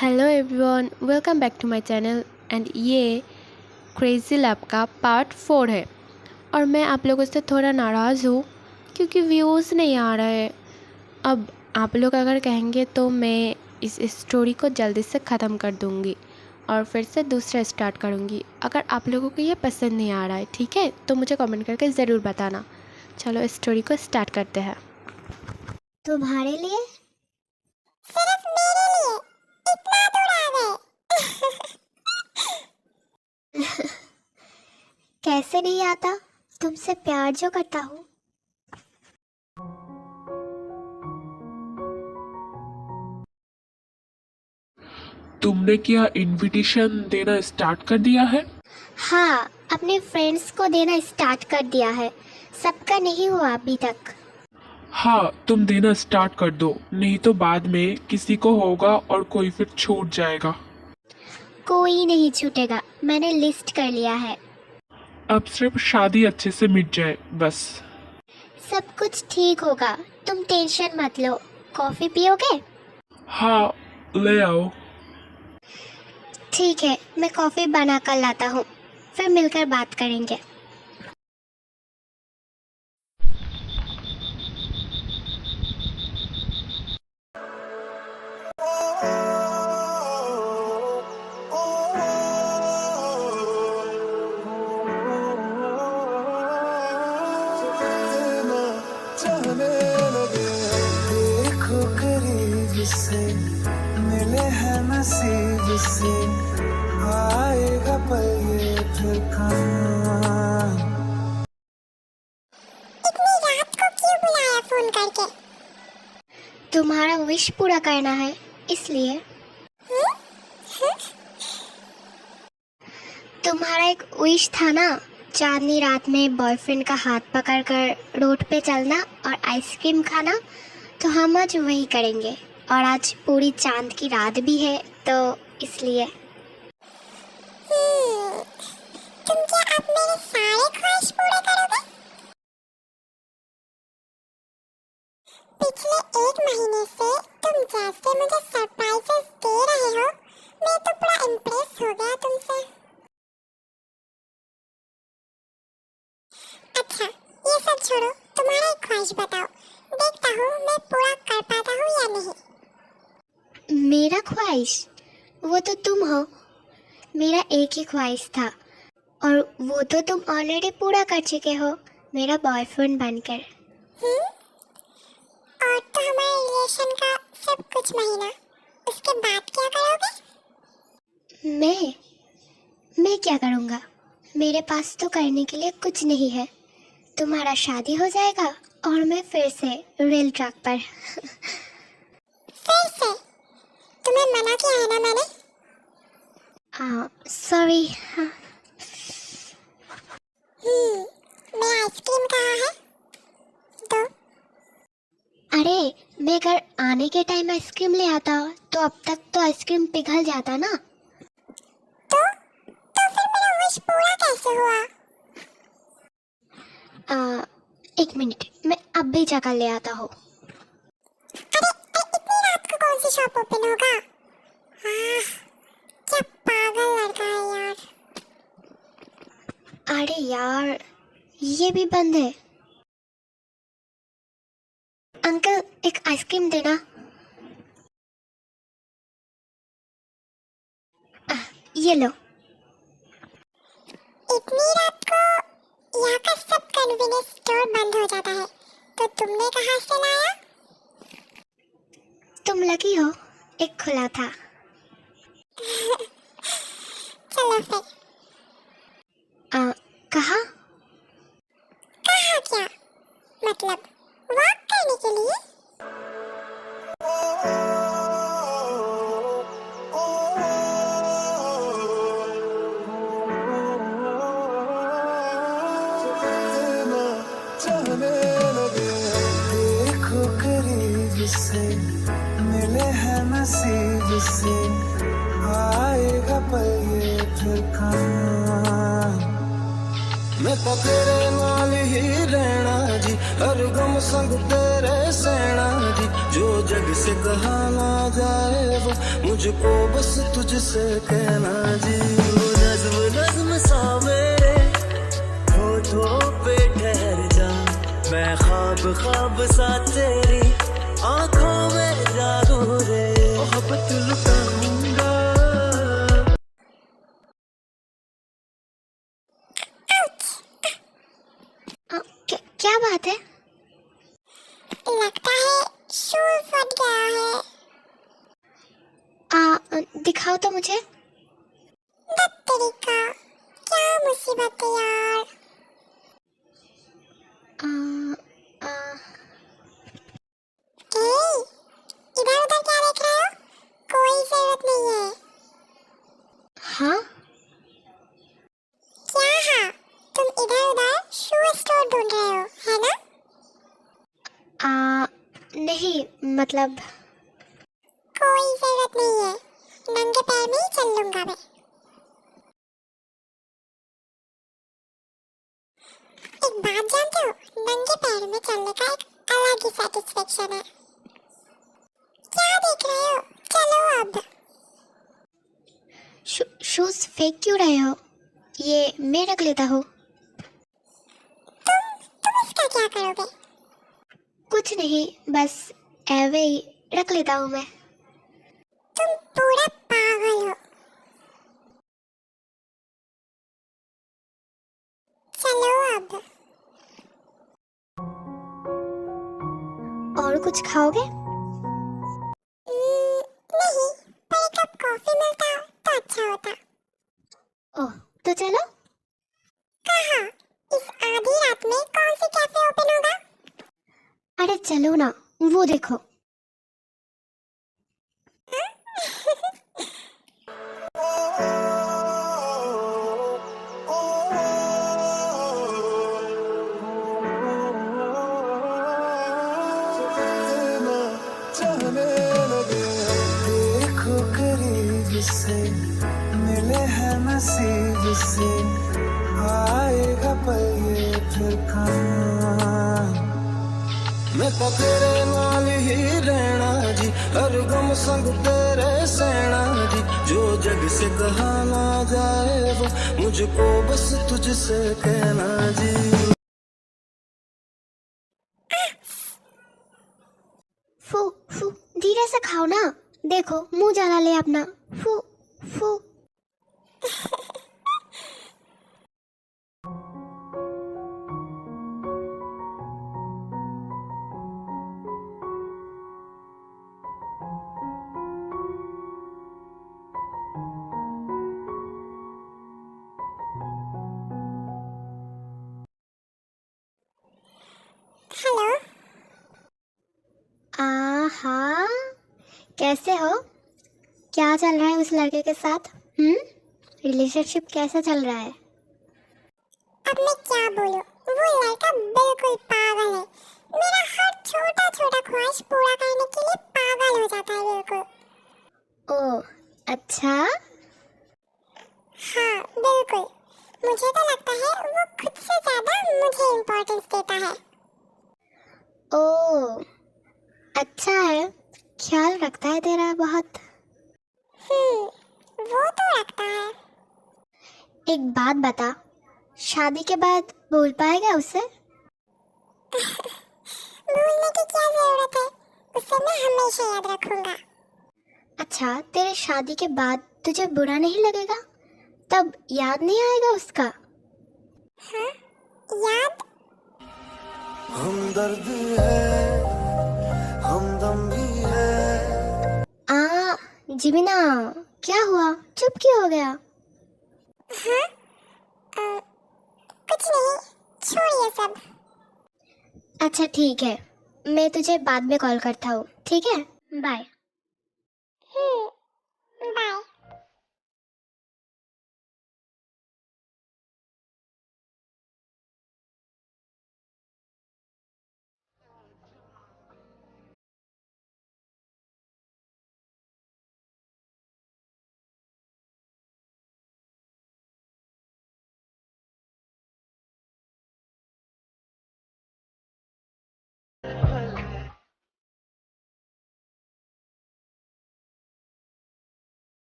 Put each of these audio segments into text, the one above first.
Hello everyone, welcome back to my channel and ये crazy lab का part 4 है। और मैं आप लोगों से थोड़ा नाराज़ हूँ क्योंकि व्यूज़ नहीं आ रहे। अब आप लोग अगर कहेंगे तो मैं इस स्टोरी को जल्दी से ख़त्म कर दूँगी और फिर से दूसरा स्टार्ट करूँगी। अगर आप लोगों को ये पसंद नहीं आ रहा है, ठीक है, तो मुझे कमेंट करके ज़रूर बताना। चलो स्टोरी को स्टार्ट करते हैं। तुम्हारे लिए सिर्फ मेरे लिए इतना दूर आ गए। कैसे नहीं आता, तुमसे प्यार जो करता हूँ। तुमने क्या इनविटेशन देना स्टार्ट कर दिया है? हाँ, अपने फ्रेंड्स को देना स्टार्ट कर दिया है। सबका नहीं हुआ अभी तक। हाँ, तुम देना स्टार्ट कर दो, नहीं तो बाद में किसी को होगा और कोई फिर छूट जाएगा। कोई नहीं छूटेगा, मैंने लिस्ट कर लिया है। अब सिर्फ शादी अच्छे से मिट जाए बस। सब कुछ ठीक होगा, तुम टेंशन मत लो। कॉफी पियोगे? हाँ, ले आओ। ठीक है, मैं कॉफी बना कर लाता हूँ, फिर मिलकर बात करेंगे। देखो करीब से मिले हैं नसीब से आएगा पल ये फिर कहाँ। इतनी रात को क्यों बुलाया फोन करके? तुम्हारा विश पूरा करना है इसलिए। तुम्हारा एक विश था ना, चांदनी रात में बॉयफ्रेंड का हाथ पकड़कर रोड पे चलना और आइसक्रीम खाना। तो हम आज वही करेंगे और आज पूरी चांद की रात भी है तो इसलिए। तुम क्या अब मेरे सारे ख्वाहिश पूरे करोगे? पिछले एक महीने से तुम जैसे मुझे सरप्राइजेस दे रहे हो, मैं तो पूरा इम्प्रेस हो गया तुमसे। अच्छा, ये सब छोड़ो, तुम्हारा एक ख्वाहिश बताओ, देखता हूँ मैं पूरा कर पाता हूँ या नहीं। मेरा ख्वाहिश? वो तो तुम हो। मेरा एक ही ख्वाहिश था और वो तो तुम ऑलरेडी पूरा कर चुके हो, मेरा बॉयफ्रेंड बनकर। और तो हमारे रिलेशन का सब कुछ महीना, उसके बाद क्या करोगे? मैं क्या करूँगा? मेरे पास तो करने के लिए कुछ नहीं है। तुम्हारा शादी हो जाएगा और मैं फिर से रेल ट्रैक पर। फिर से? तुम्हें मना किया है ना मैंने? सॉरी। मैं आइसक्रीम कहाँ है? दो। अरे, मैं घर आने के टाइम आइसक्रीम ले आता तो अब तक तो आइसक्रीम पिघल जाता ना। तो फिर मेरा विश पूरा कैसे हुआ? एक मिनट, मैं अब भी जाकर ले आता हूँ। अरे, इतनी रात को कौन सी शॉप ओपन होगा? क्या पागल लड़का है यार। अरे यार, ये भी बंद है। अंकल, एक आइसक्रीम देना। ये लो। इतनी रात को यहाँ का सब कन्वीनियंस स्टोर बंद हो जाता है, तो तुमने कहाँ से लाया? तुम लकी हो, एक खुला था। चलो फिर। कहाँ? कहाँ क्या? मतलब वॉक करने के लिए? देखो करीब से मिले हैं नसीब से आएगा पल ये फिर कहाँ। मैं तो तेरे नाल ही रहना जी, हर गम संग तेरे सहना जी। जो जग से कहा ना जाए वो मुझको बस तुझसे कहना जी। वो नज्म नज्म सा मेरे होठों पे ठहर जा, मैं ख्वाब ख्वाब सा तेरी आंखों में जागू रे, मोहब्बत लुटाऊंगा। क्या बात है? लगता है शूज फट गया है। दिखाओ तो मुझे। तेरी का क्या मुसीबत है यार। इधर उधर क्या देख रहे हो? कोई जरूरत नहीं है। हाँ? क्या हाँ? तुम इधर उधर शू स्टोर ढूंढ रहे हो, है ना? नहीं, मतलब कोई जरूरत नहीं है, नंगे पैर में ही चल लूंगा मैं। एक बात जानते हो, नंगे पैर में चलने का एक अलग ही सेटिस्फेक्शन है। क्या देख रहे हो? चलो अब। शूज फेंक क्यों रहे हो? ये मैं रख लेता हूँ। तुम इसका क्या करोगे? कुछ नहीं, बस ऐवे ही रख लेता हूँ मैं। तुम पूरा पागल हो। चलो अब। और कुछ खाओगे? नहीं, पर एक कप कॉफी मिलता तो अच्छा होता। ओह, तो चलो। कहाँ? इस आधी रात में कौन सी कैफे ओपन होगा? अरे चलो ना, वो देखो। चाहने लगे देखो करीब से, मिले हैं नसीब से, आएगा पल ये फिर कहाँ। मैं तो तेरे नाल ही रहना जी, हर गम संग तेरे सहना जी। जो जग से कहा ना जाए वो मुझको बस तुझसे कहना जी। फू फू, धीरे से खाओ ना। देखो मुंह जला ले अपना। फू फू। हेलो। हाँ, कैसे हो? क्या चल रहा है उस लड़के के साथ? रिलेशनशिप कैसा चल रहा है? अब मैं क्या बोलूं? वो लड़का बिल्कुल पागल है। मेरा हर छोटा छोटा ख्वाहिश पूरा करने के लिए पागल हो जाता है बिल्कुल। ओह, अच्छा। हाँ बिल्कुल, मुझे तो लगता है वो खुद से ज्यादा मुझे इम्पोर्टेंस देता है। ओह, अच्छा है, ख्याल रखता है तेरा बहुत। वो तो रखता है। एक बात बता, शादी के बाद भूल पाएगा उसे? भूलने की क्या जरूरत है, उसे मैं हमेशा याद रखूंगा। अच्छा, तेरे शादी के बाद तुझे बुरा नहीं लगेगा? तब याद नहीं आएगा उसका? हाँ, याद। हमदर्द है, हमदम भी है। जिमिना, क्या हुआ? चुप क्यों हो गया? हाँ? कुछ नहीं, छोड़ ये सब। अच्छा ठीक है, मैं तुझे बाद में कॉल करता हूँ, ठीक है? बाय। बाय।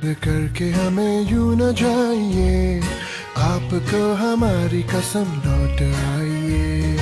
करके हमें यूं न जाइए, आपको हमारी कसम लौट आइए।